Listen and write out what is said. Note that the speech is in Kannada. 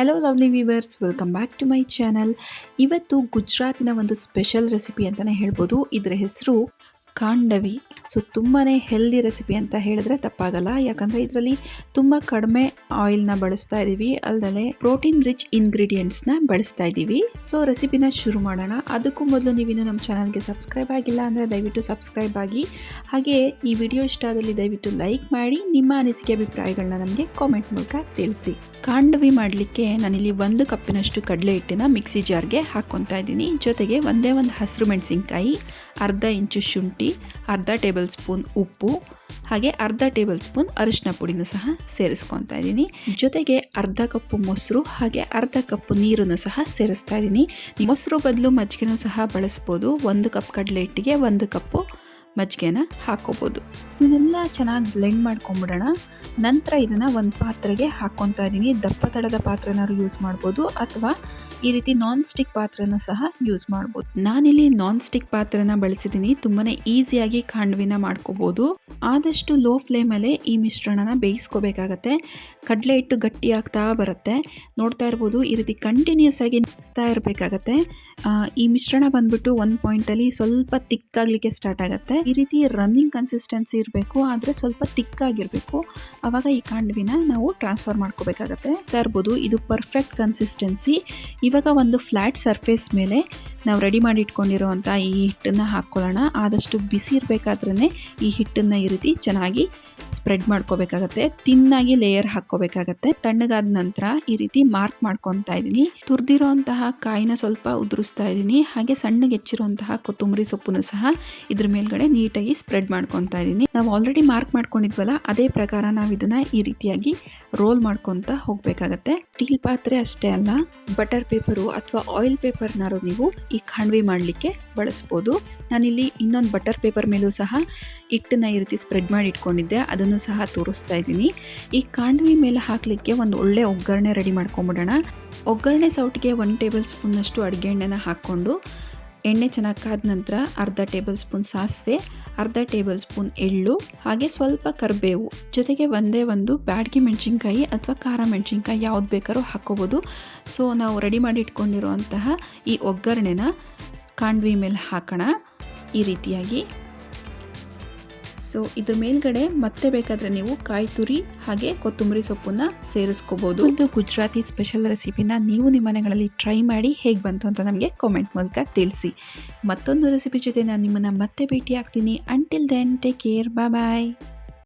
Hello lovely viewers, welcome back to my channel. ಇವತ್ತು ಗುಜರಾತಿನ ಒಂದು ಸ್ಪೆಷಲ್ ರೆಸಿಪಿ ಅಂತಲೇ ಹೇಳ್ಬೋದು. ಇದರ ಹೆಸರು ಖಾಂಡವಿ. ಸೊ ತುಂಬಾ ಹೆಲ್ದಿ ರೆಸಿಪಿ ಅಂತ ಹೇಳಿದ್ರೆ ತಪ್ಪಾಗಲ್ಲ, ಯಾಕಂದರೆ ಇದರಲ್ಲಿ ತುಂಬ ಕಡಿಮೆ ಆಯಿಲ್ನ ಬಳಸ್ತಾ ಇದ್ದೀವಿ, ಅಲ್ಲದೆ ಪ್ರೋಟೀನ್ ರಿಚ್ ಇಂಗ್ರೀಡಿಯೆಂಟ್ಸ್ನ ಬಳಸ್ತಾ ಇದ್ದೀವಿ. ಸೊ ರೆಸಿಪಿನ ಶುರು ಮಾಡೋಣ. ಅದಕ್ಕೂ ಮೊದಲು ನೀವಿನ್ನು ನಮ್ಮ ಚಾನಲ್ಗೆ ಸಬ್ಸ್ಕ್ರೈಬ್ ಆಗಿಲ್ಲ ಅಂದರೆ ದಯವಿಟ್ಟು ಸಬ್ಸ್ಕ್ರೈಬ್ ಆಗಿ, ಹಾಗೆ ಈ ವಿಡಿಯೋ ಇಷ್ಟ ಆದಲ್ಲಿ ದಯವಿಟ್ಟು ಲೈಕ್ ಮಾಡಿ, ನಿಮ್ಮ ಅನಿಸಿಕೆ ಅಭಿಪ್ರಾಯಗಳನ್ನ ನಮಗೆ ಕಾಮೆಂಟ್ ಮೂಲಕ ತಿಳಿಸಿ. ಖಾಂಡವಿ ಮಾಡಲಿಕ್ಕೆ ನಾನಿಲ್ಲಿ 1 ಕಪ್ಪಿನಷ್ಟು ಕಡಲೆ ಹಿಟ್ಟನ್ನ ಮಿಕ್ಸಿ ಜಾರ್ಗೆ ಹಾಕ್ಕೊತಾ ಇದ್ದೀನಿ. ಜೊತೆಗೆ ಒಂದೇ ಒಂದು ಹಸಿರು ಮೆಣಸಿನ್ಕಾಯಿ, ಅರ್ಧ ಇಂಚು ಶುಂಠಿ, ಅರ್ಧ ಟೇಬಲ್ ಸ್ಪೂನ್ ಉಪ್ಪು, ಹಾಗೆ ಅರ್ಧ ಟೇಬಲ್ ಸ್ಪೂನ್ ಅರಿಶಿನ ಪುಡಿನೂ ಸಹ ಸೇರಿಸ್ಕೊತಾ ಇದ್ದೀನಿ. ಜೊತೆಗೆ ಅರ್ಧ ಕಪ್ಪು ಮೊಸರು, ಹಾಗೆ ಅರ್ಧ ಕಪ್ಪು ನೀರನ್ನು ಸಹ ಸೇರಿಸ್ತಾ ಇದ್ದೀನಿ. ಮೊಸರು ಬದಲು ಮಜ್ಜಿಗೆನೂ ಸಹ ಬಳಸ್ಬೋದು. 1 ಕಪ್ ಕಡಲೆ ಹಿಟ್ಟಿಗೆ 1 ಕಪ್ಪು ಮಜ್ಜಿಗೆನ ಹಾಕೋಬೋದು. ಇದನ್ನೆಲ್ಲ ಚೆನ್ನಾಗಿ ಬ್ಲೆಂಡ್ ಮಾಡ್ಕೊಂಬಿಡೋಣ. ನಂತರ ಇದನ್ನು ಒಂದು ಪಾತ್ರೆಗೆ ಹಾಕ್ಕೊತಾ ಇದ್ದೀನಿ. ದಪ್ಪ ತಳದ ಪಾತ್ರೆನಾದ್ರು ಯೂಸ್ ಮಾಡ್ಬೋದು, ಅಥವಾ ಈ ರೀತಿ ನಾನ್ ಸ್ಟಿಕ್ ಪಾತ್ರೆನ ಸಹ ಯೂಸ್ ಮಾಡ್ಬೋದು. ನಾನಿಲ್ಲಿ ನಾನ್ ಸ್ಟಿಕ್ ಪಾತ್ರೆನ ಬಳಸಿದ್ದೀನಿ. ತುಂಬಾ ಈಸಿಯಾಗಿ ಖಾಂಡವಿನ ಮಾಡ್ಕೋಬೋದು. ಆದಷ್ಟು ಲೋ ಫ್ಲೇಮಲ್ಲೇ ಈ ಮಿಶ್ರಣನ ಬೇಯಿಸ್ಕೋಬೇಕಾಗತ್ತೆ. ಕಡಲೆ ಹಿಟ್ಟು ಗಟ್ಟಿ ಆಗ್ತಾ ಬರುತ್ತೆ, ನೋಡ್ತಾ ಇರ್ಬೋದು. ಈ ರೀತಿ ಕಂಟಿನ್ಯೂಸ್ ಆಗಿ ನೆನೆಸ್ತಾ ಇರಬೇಕಾಗತ್ತೆ. ಈ ಮಿಶ್ರಣ ಬಂದ್ಬಿಟ್ಟು ಒಂದು ಪಾಯಿಂಟಲ್ಲಿ ಸ್ವಲ್ಪ ತಿಕ್ಕಾಗಲಿಕ್ಕೆ ಸ್ಟಾರ್ಟ್ ಆಗುತ್ತೆ. ಈ ರೀತಿ ರನ್ನಿಂಗ್ ಕನ್ಸಿಸ್ಟೆನ್ಸಿ ಇರಬೇಕು, ಆದರೆ ಸ್ವಲ್ಪ ತಿಕ್ಕಾಗಿರಬೇಕು. ಆವಾಗ ಈ ಖಾಂಡವಿನ ನಾವು ಟ್ರಾನ್ಸ್ಫರ್ ಮಾಡ್ಕೋಬೇಕಾಗತ್ತೆ. ಇರ್ಬೋದು, ಇದು ಪರ್ಫೆಕ್ಟ್ ಕನ್ಸಿಸ್ಟೆನ್ಸಿ. ಇವಾಗ ಒಂದು ಫ್ಲ್ಯಾಟ್ ಸರ್ಫೇಸ್ ಮೇಲೆ ನಾವು ರೆಡಿ ಮಾಡಿ ಇಟ್ಕೊಂಡಿರೋವಂಥ ಈ ಹಿಟ್ಟನ್ನು ಹಾಕ್ಕೊಳ್ಳೋಣ. ಆದಷ್ಟು ಬಿಸಿ ಇರಬೇಕಾದ್ರೇ ಈ ಹಿಟ್ಟನ್ನು ಈ ರೀತಿ ಚೆನ್ನಾಗಿ ಸ್ಪ್ರೆಡ್ ಮಾಡ್ಕೋಬೇಕಾಗತ್ತೆ. ತಿನ್ನಾಗಿ ಲೇಯರ್ ಹಾಕ್ಕೋಬೇಕಾಗತ್ತೆ. ತಣ್ಣಗಾದ ನಂತರ ಈ ರೀತಿ ಮಾರ್ಕ್ ಮಾಡ್ಕೊತಾ ಇದ್ದೀನಿ. ತುರಿದಿರೋಂತಹ ಕಾಯಿನ ಸ್ವಲ್ಪ ಉದುರಿಸ್ತಾ ಇದ್ದೀನಿ. ಹಾಗೆ ಸಣ್ಣಗೆ ಹೆಚ್ಚಿರುವಂತಹ ಕೊತ್ತಂಬರಿ ಸೊಪ್ಪನ್ನು ಸಹ ಇದ್ರ ಮೇಲ್ಗಡೆ ನೀಟಾಗಿ ಸ್ಪ್ರೆಡ್ ಮಾಡ್ಕೊತಾ ಇದ್ದೀನಿ. ನಾವು ಆಲ್ರೆಡಿ ಮಾರ್ಕ್ ಮಾಡ್ಕೊಂಡಿದ್ವಲ್ಲ, ಅದೇ ಪ್ರಕಾರ ನಾವು ಇದನ್ನ ಈ ರೀತಿಯಾಗಿ ರೋಲ್ ಮಾಡ್ಕೊತಾ ಹೋಗಬೇಕಾಗತ್ತೆ. ಸ್ಟೀಲ್ ಪಾತ್ರೆ ಅಷ್ಟೇ ಅಲ್ಲ, ಬಟರ್ ಪೇಪರು ಅಥವಾ ಆಯಿಲ್ ಪೇಪರ್ನಾರು ನೀವು ಈ ಖಾಂಡವಿ ಮಾಡಲಿಕ್ಕೆ ಬಳಸ್ಬೋದು. ನಾನಿಲ್ಲಿ ಇನ್ನೊಂದು ಬಟರ್ ಪೇಪರ್ ಮೇಲೂ ಸಹ ಹಿಟ್ಟನ್ನ ಈ ರೀತಿ ಸ್ಪ್ರೆಡ್ ಮಾಡಿ ಇಟ್ಕೊಂಡಿದ್ದೆ, ಅದನ್ನು ಸಹ ತೋರಿಸ್ತಾ ಇದ್ದೀನಿ. ಈ ಖಾಂಡವಿ ಮೇಲೆ ಹಾಕಲಿಕ್ಕೆ ಒಂದು ಒಳ್ಳೆ ಒಗ್ಗರಣೆ ರೆಡಿ ಮಾಡ್ಕೊಂಬಿಡೋಣ. ಒಗ್ಗರಣೆ ಸೌಟಿಗೆ 1 ಟೇಬಲ್ ಸ್ಪೂನ್ನಷ್ಟು ಅಡುಗೆ ಎಣ್ಣೆನ ಹಾಕ್ಕೊಂಡು, ಎಣ್ಣೆ ಚೆನ್ನಾಗಿ ಕಾದ ನಂತರ ಅರ್ಧ ಟೇಬಲ್ ಸ್ಪೂನ್ ಸಾಸಿವೆ, ಅರ್ಧ ಟೇಬಲ್ ಸ್ಪೂನ್ ಎಳ್ಳು, ಹಾಗೆ ಸ್ವಲ್ಪ ಕರಿಬೇವು, ಜೊತೆಗೆ ಒಂದೇ ಒಂದು ಬ್ಯಾಡಗಿ ಮೆಣಸಿನ್ಕಾಯಿ ಅಥವಾ ಖಾರ ಮೆಣಸಿನ್ಕಾಯಿ ಯಾವ್ದು ಬೇಕಾದ್ರೂ ಹಾಕ್ಕೋಬೋದು. ಸೊ ನಾವು ರೆಡಿ ಮಾಡಿ ಇಟ್ಕೊಂಡಿರುವಂತಹ ಈ ಒಗ್ಗರಣೆನ ಖಾಂಡವಿ ಮೇಲೆ ಹಾಕೋಣ ಈ ರೀತಿಯಾಗಿ. ಸೊ ಇದ್ರ ಮೇಲ್ಗಡೆ ಮತ್ತೆ ಬೇಕಾದರೆ ನೀವು ಕಾಯಿ ತುರಿ ಹಾಗೆ ಕೊತ್ತಂಬರಿ ಸೊಪ್ಪನ್ನ ಸೇರಿಸ್ಕೋಬೋದು. ಒಂದು ಗುಜರಾತಿ ಸ್ಪೆಷಲ್ ರೆಸಿಪಿನ ನೀವು ನಿಮ್ಮ ಮನೆಗಳಲ್ಲಿ ಟ್ರೈ ಮಾಡಿ ಹೇಗೆ ಬಂತು ಅಂತ ನಮಗೆ ಕಾಮೆಂಟ್ ಮೂಲಕ ತಿಳಿಸಿ. ಮತ್ತೊಂದು ರೆಸಿಪಿ ಜೊತೆ ನಾನು ನಿಮ್ಮನ್ನು ಮತ್ತೆ ಭೇಟಿ ಆಗ್ತೀನಿ. ಅಂಟಿಲ್ ದೆನ್ ಟೇಕ್ ಕೇರ್, ಬಾಯ್.